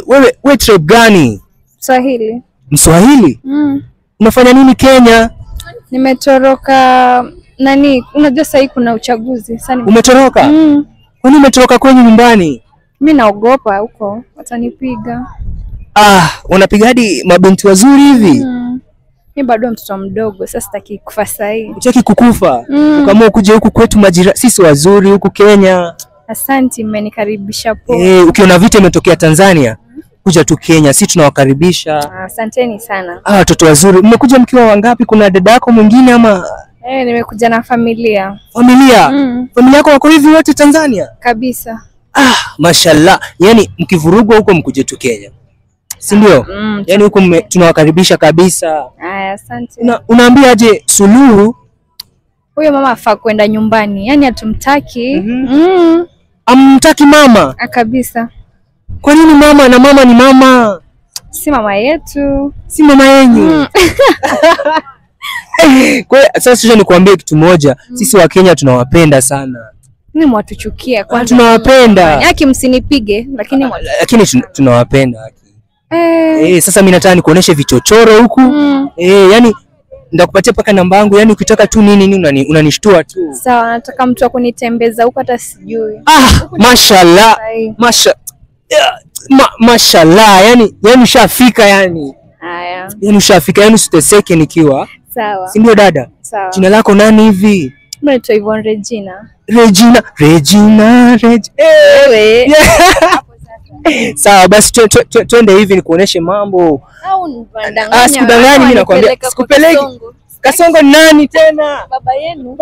Wewe tribe gani? Swahili. Mswahili? Unafanya nini Kenya? Nimetoroka unajua sasa kuna uchaguzi. Sasa Umetoroka? Kwani umetoroka kwenye nyumbani? Mimi naogopa huko watanipiga. Unapiga hadi mabinti wazuri hivi? Mimi bado mtoto mdogo, sasa sitaki kufa sasa hivi. Unataka kukufa? Kama ukuje huku kwetu sisi wazuri huku Kenya. Asante, mmenikaribisha poa. Ukiona vita imetokea Tanzania, kuja tu Kenya, sisi tunawakaribisha. Asanteni sana. Watoto wazuri. Mmekuja mkiwa wangapi? Kuna dada yako mwingine ama? Nimekuja na familia. Familia? Familia yako wako hivi wote Tanzania? Kabisa. Mashallah. Yaani mkivurugwa huko mkuje tu Kenya. Si ndio? Yaani huko tunawakaribisha kabisa. Asante. Unaambia aje Suluhu? Huyo mama afaa kwenda nyumbani. Yaani hatumtaki. Amtaki mama? Kabisa. Kwa nini mama? Na mama ni mama. Si mama yetu. Si mama yenyu. Kwa sasa nikuambie kitu moja, sisi wa Kenya tunawapenda sana. Ni mwatuchukia kwanza. Tunawapenda. Yaki msinipige lakini tunawapenda. Sasa mimi nataka nikuoneshe vichochoro huku. Yaani ndakupatia paka namba yangu, yaani ukitaka tu nini unanishtua tu. Sawa, nataka mtu akunitembeza huko hata sijui. Mashallah. Mashallah, yani ushafika yani. Yani ushafika, yani usiteseke nikiwa. Sawa. Si ndio dada? Sawa. Jina lako nani hivi? Mimi naitwa Yvonne Regina. Regina. Sawa, basi twende hivi nikuoneshe mambo. Sikudanganya mimi nakwambia. Sikupeleki. Kasongo nani tena? Baba yenu.